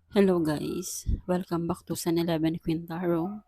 Hello guys, welcome back to San 11 Quintaro.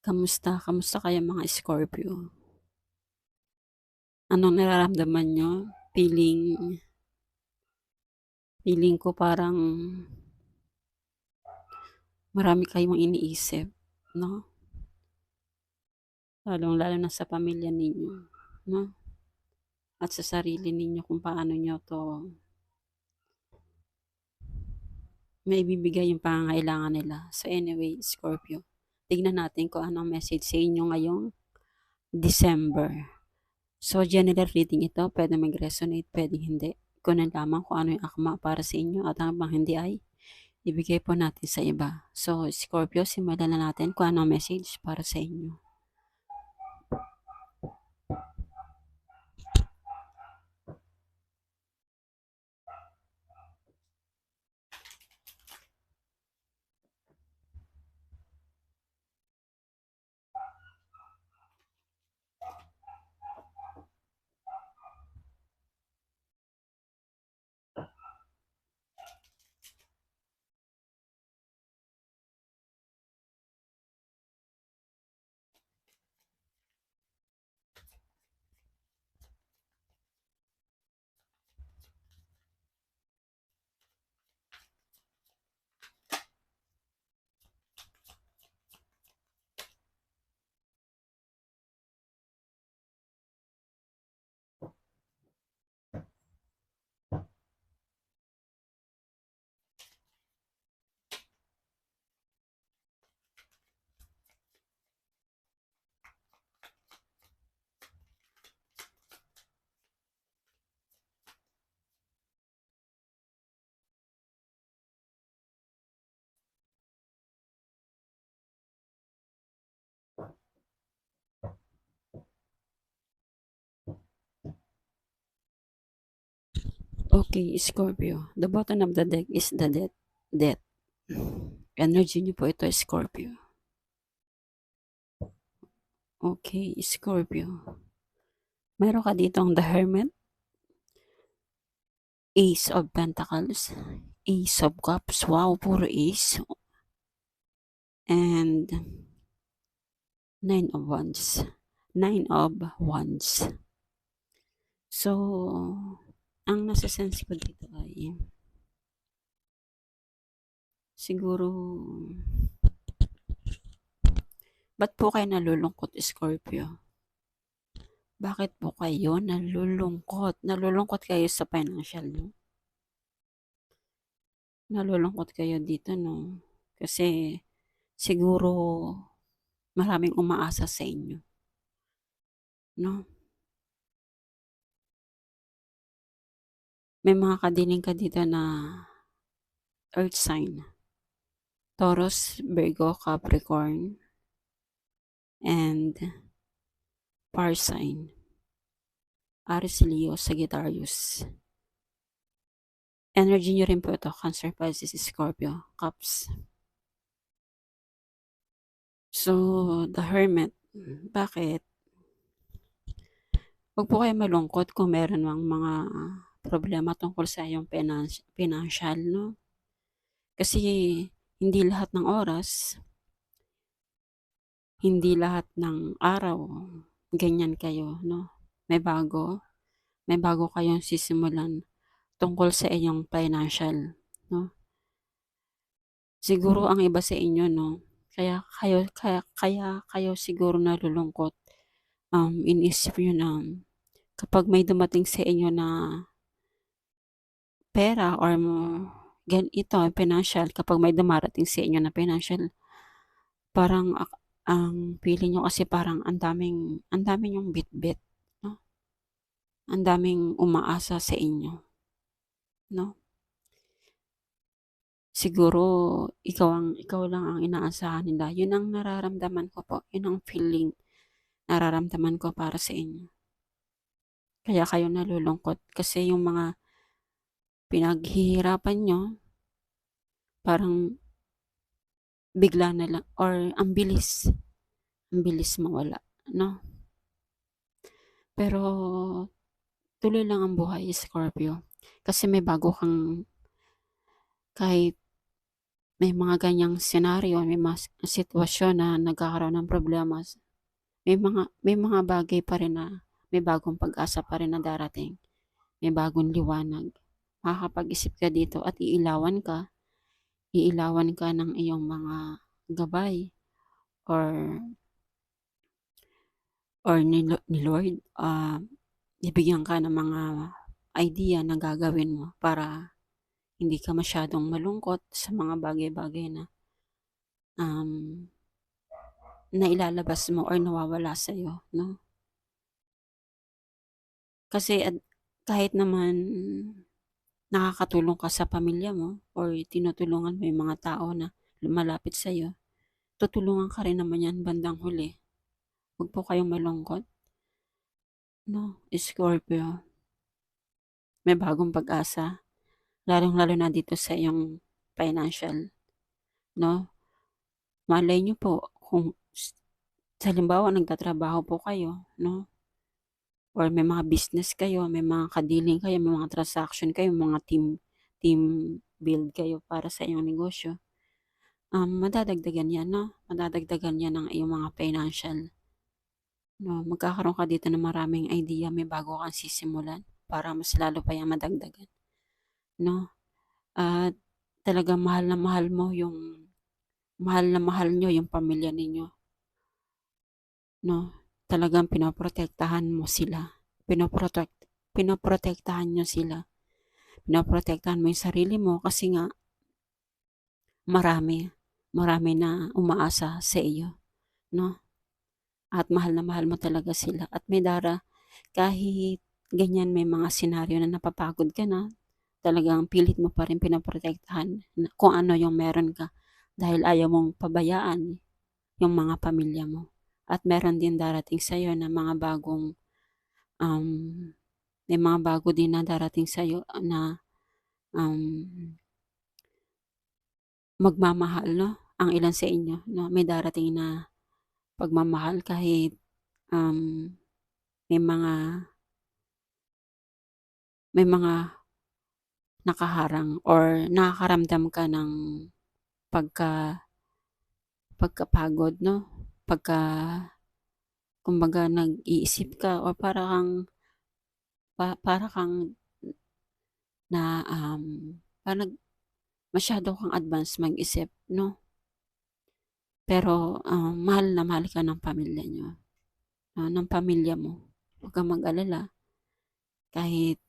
Kamusta? Kamusta kayo mga Scorpio? Anong nararamdaman nyo? Feeling ko parang marami kayong iniisip, no? Lalong-lalo na sa pamilya ninyo, no? At sa sarili ninyo kung paano nyo to maibibigay yung pangangailangan nila. So anyway, Scorpio, tignan natin kung anong message sa inyo ngayong December. So, general reading ito, pwede mag-resonate, pwede hindi. Kunin lamang kung ano yung akma para sa inyo at habang hindi ay ibigay po natin sa iba. So, Scorpio, simulan na natin kung ano ang message para sa inyo. Okay, Scorpio. The bottom of the deck is the death. Energy niyo po ito, Scorpio. Okay, Scorpio. Meron ka ditong the Hermit, Ace of Pentacles, Ace of Cups. Wow, puro Ace. And Nine of Wands. Nine of Wands. So, ang nasa sense ko dito ay siguro ba't po kayo nalulungkot, Scorpio? Bakit po kayo nalulungkot? Nalulungkot kayo sa financial nyo? Nalulungkot kayo dito, no? Kasi siguro maraming umaasa sa inyo, no? May mga kadiling ka dito na earth sign. Taurus, Virgo, Capricorn, and fire sign. Aries, Leo, Sagittarius. Energy nyo rin po ito, Cancer, Pisces, Scorpio, Cups. So, the Hermit, bakit? Huwag po kayo malungkot kung meron mang mga problema tungkol sa iyong financial, no? Kasi hindi lahat ng oras, hindi lahat ng araw, ganyan kayo, no? May bago kayong sisimulan tungkol sa iyong financial, no? Siguro ang iba sa inyo, no? Kaya kayo siguro nalulungkot. Inisip nyo na kapag may dumating sa inyo na pera or ito, financial, kapag may dumarating sa inyo na financial, parang ang feeling nyo kasi parang ang daming yung bit-bit, no? Ang daming umaasa sa inyo, no? Siguro ikaw lang ang inaasahan nila. Yun ang nararamdaman ko po. Yun ang feeling nararamdaman ko para sa inyo. Kaya kayo nalulungkot kasi yung mga pinaghihirapan nyo, parang bigla na lang or ang bilis mawala, no? Pero tuloy lang ang buhay, Scorpio. Kasi may bago kang kahit may mga ganyang senaryo, may mga sitwasyon na nagkakaroon ng problema, may mga bagay pa rin na may bagong pag-asa pa rin na darating, may bagong liwanag. Makakapag-isip ka dito at iilawan ka ng iyong mga gabay, or ni Lord, bibigyan ka ng mga idea na gagawin mo para hindi ka masyadong malungkot sa mga bagay-bagay na um, na ilalabas mo or nawawala sa iyo, no? Kasi kahit naman nakakatulong ka sa pamilya mo or tinutulungan mo yung mga tao na lumalapit sa iyo, tutulungan ka rin naman yan bandang huli. Huwag po kayong malungkot, no? Scorpio, may bagong pag-asa, lalong-lalo na dito sa iyong financial, no? Malay niyo po kung sa halimbawa nagtatrabaho po kayo, no? Or may mga business kayo, may mga kadiling kayo, may mga transaction kayo, mga team build kayo para sa iyong negosyo. Madadagdagan yan, no? Madadagdagan yan ng iyong mga financial, no? Magkakaroon ka dito ng maraming idea, may bago kang sisimulan para mas lalo pa yung madagdagan, no? At talagang mahal na mahal nyo yung pamilya ninyo, no? Talagang pinoprotektahan mo sila. Pinoprotektahan nyo sila. Pinoprotektahan mo yung sarili mo kasi nga marami na umaasa sa iyo, no? At mahal na mahal mo talaga sila. At kahit ganyan may mga senaryo na napapagod ka na, talagang pilit mo pa rin pinoprotektahan kung ano yung meron ka dahil ayaw mong pabayaan yung mga pamilya mo. At meron din darating sa iyo na mga um, may mga bago din na darating sa iyo na um, magmamahal, no? Ang ilan sa inyo, no? May darating na pagmamahal kahit um, may mga may mga nakaharang or nakakaramdam ka ng pagka pagkapagod, no? Pagka kumbaga nag-iisip ka o para kang na parang masyado kang advance mag-isip, no? Pero mahal na mahal ka ng pamilya nyo, no? Ng pamilya mo. Huwag kang mag-alala. Kahit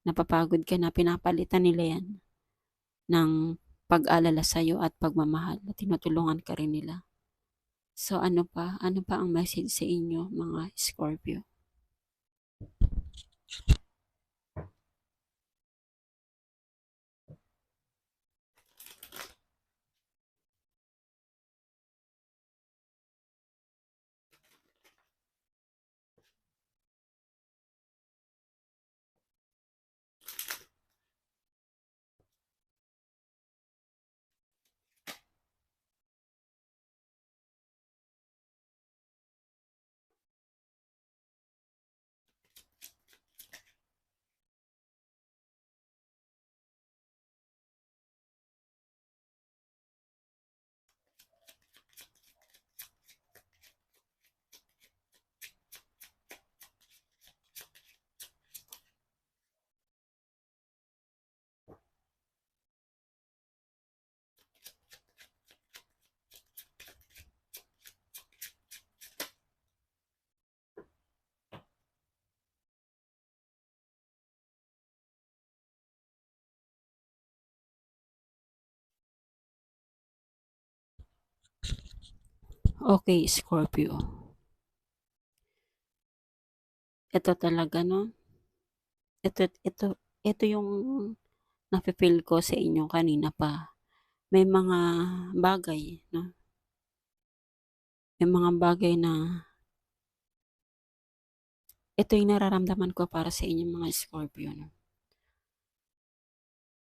napapagod ka na, pinapalitan nila yan ng pag-alala sa'yo at pagmamahal at tinutulungan ka rin nila. So ano pa? Ano pa ang message sa inyo mga Scorpio? Okay, Scorpio. Ito talaga, no? Ito yung nafe-feel ko sa inyo kanina pa. May mga bagay, no? May mga bagay na ito yung nararamdaman ko para sa inyong mga Scorpio, no?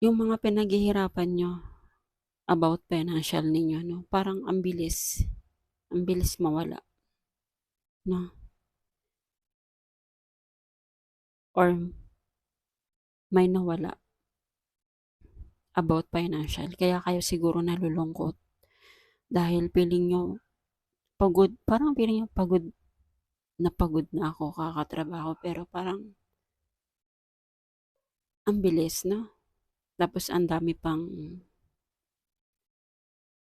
Yung mga pinaghihirapan nyo about financial ninyo, no? Parang ang bilis mawala, no? Or may nawala about financial. Kaya kayo siguro nalulungkot dahil feeling nyo pagod, parang feeling nyo pagod na ako kakatrabaho, pero parang ang bilis, no? Tapos ang dami pang,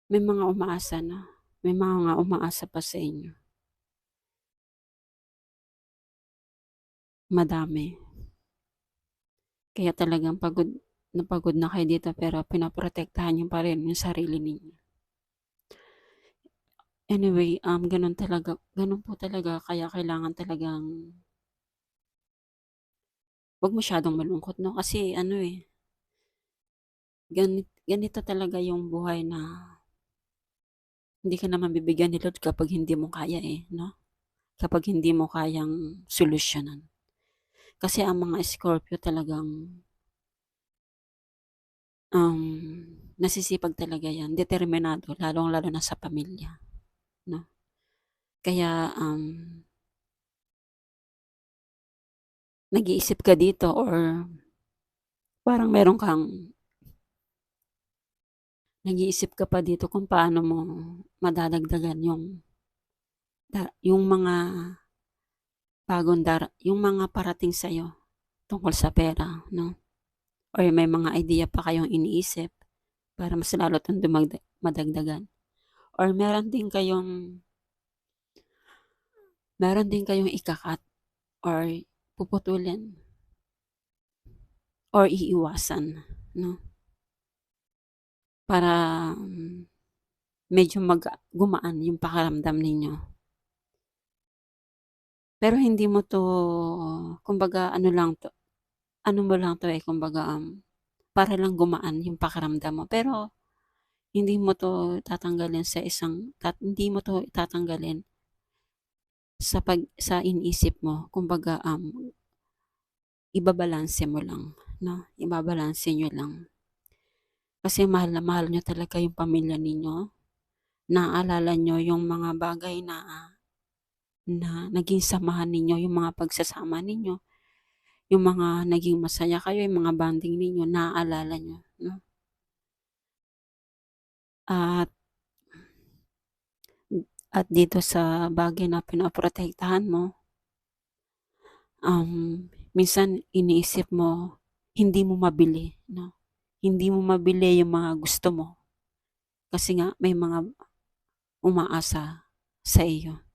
may mga umaasa na, may mga umaasa pa sa inyo. Madami. Kaya talagang pagod na kayo dito, pero pinaprotektahan niyo pa rin yung sarili ninyo. Anyway, ganun po talaga, kaya kailangan talagang wag masyadong malungkot, no? Kasi ano eh, ganito talaga yung buhay na hindi ka naman bibigyan ni Lord kapag hindi mo kaya eh, no? Kapag hindi mo kayang solusyonan. Kasi ang mga Scorpio talagang nasisipag talaga yan, determinado, lalong-lalo na sa pamilya, no? Kaya nag-iisip ka dito or parang meron kang nag-iisip ka pa dito kung paano mo madadagdagan yung mga yung mga parating sa'yo tungkol sa pera, no? Or may mga idea pa kayong iniisip para mas lalo itong madagdagan. Or meron din kayong ikakat or puputulin or iiwasan, no? Para medyo gumaan yung pakiramdam ninyo. Pero hindi mo 'to, kumbaga ano mo lang 'to, eh, kumbaga, para lang gumaan yung pakiramdam mo. Pero hindi mo 'to tatanggalin hindi mo 'to tatanggalin sa iniisip mo. Kumbaga, ibabalanse mo lang, 'no? Ibabalanse niyo lang. Kasi mahal na mahal niyo talaga yung pamilya ninyo. Naaalala niyo yung mga bagay na naging samahan ninyo, yung mga pagsasama ninyo, yung mga naging masaya kayo, yung mga bonding ninyo, naaalala niyo, 'no? At at dito sa bagay na pinoprotektahan mo, minsan iniisip mo, hindi mo mabili, 'no? Hindi mo mabili yung mga gusto mo kasi nga may mga umaasa sa iyo.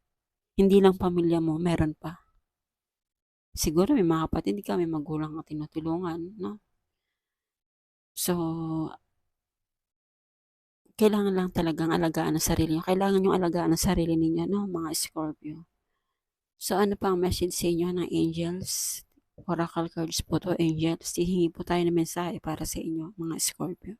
Hindi lang pamilya mo, meron pa. Siguro may mga kapatid ka, may magulang kang tinutulungan, 'no? So, kailangan lang talagang alagaan ang sarili niyo. Kailangan niyong alagaan ang sarili ninyo, 'no, mga Scorpio. So, ano pa ang message sa inyo ng angels? Oracle cards po 'to, angels. Hihingi po tayo ng mensahe para sa inyo, mga Scorpio.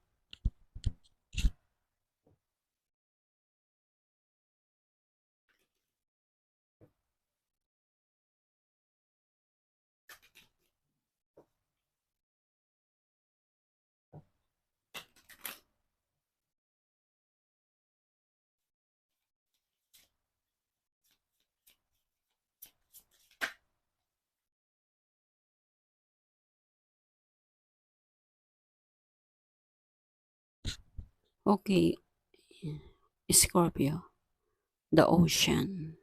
Okay, Scorpio, the ocean.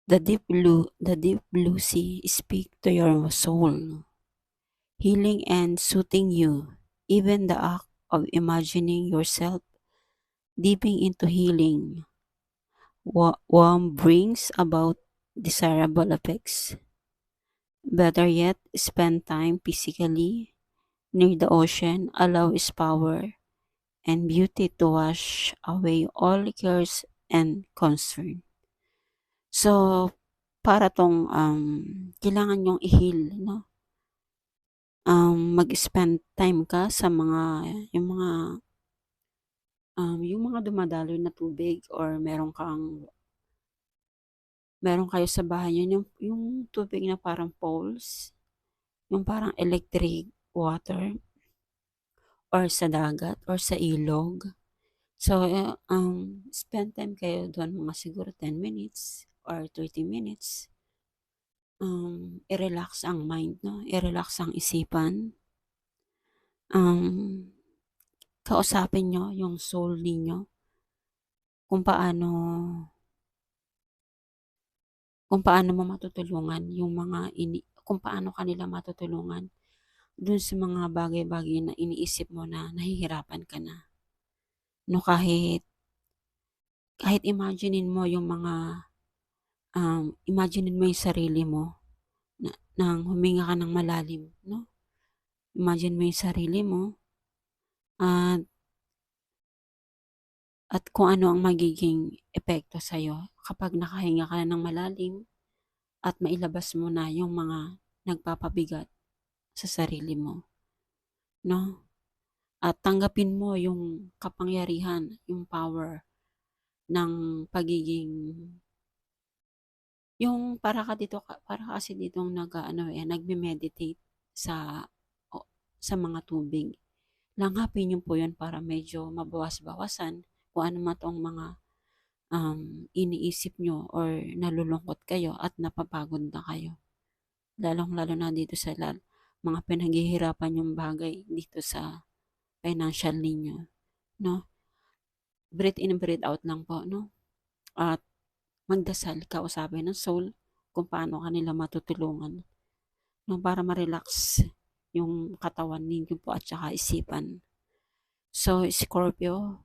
The deep blue sea speak to your soul, healing and soothing you. Even the act of imagining yourself dipping into healing warm brings about desirable effects. Better yet, spend time physically near the ocean, allow its power and beauty to wash away all cares and concern. So, para tong kailangan yung i-heal, no? Mag-spend time ka sa yung mga dumadaloy na tubig or meron kayo sa bahay niyo yung tubig na parang pools, yung parang electric water or sa dagat or sa ilog. So, spend time kayo doon mga siguro 10 minutes or 30 minutes. I-relax ang mind, no? I-relax ang isipan. um, kausapin niyo yung soul ninyo kung paano kung paano mo matutulungan yung mga kung paano kanila matutulungan dun sa mga bagay-bagay na iniisip mo na nahihirapan ka na. No, kahit imaginein mo yung mga imaginein mo yung sarili mo nang huminga ka ng malalim, no? Imagine mo yung sarili mo at kung ano ang magiging epekto sa'yo kapag nakahinga ka ng malalim at mailabas mo na yung mga nagpapabigat sa sarili mo, no? At tanggapin mo yung kapangyarihan, yung power ng pagiging yung para kasi ditong nagme-meditate sa sa mga tubig. Langhapin niyo po 'yun para medyo mabawas-bawasan kung ano man 'tong mga, iniisip niyo or nalulungkot kayo at napapagod na kayo. Lalong-lalo na dito sa mga pinaghihirapan niyong bagay dito sa financial ninyo, 'no? Breathe in and breathe out lang po, 'no? At magdasal, kausapin ng soul kung paano kanila matutulungan, 'no, para ma-relax yung katawan ninyo po at saka isipan. So, Scorpio,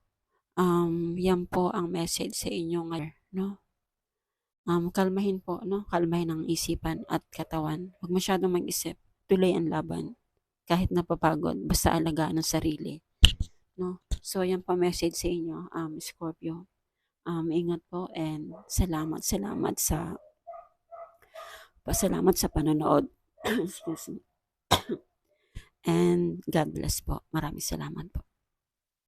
'yan po ang message sa inyo ngayon, 'no? Kalmahin po, 'no? Kalmahin ang isipan at katawan. Huwag masyadong mag-isip. Tuloy ang laban. Kahit napapagod, basta alagaan ang sarili, 'no? So, 'yan po message sa inyo, Scorpio. Ingat po and salamat sa panonood. Excuse me. And God bless po. Maraming salamat po.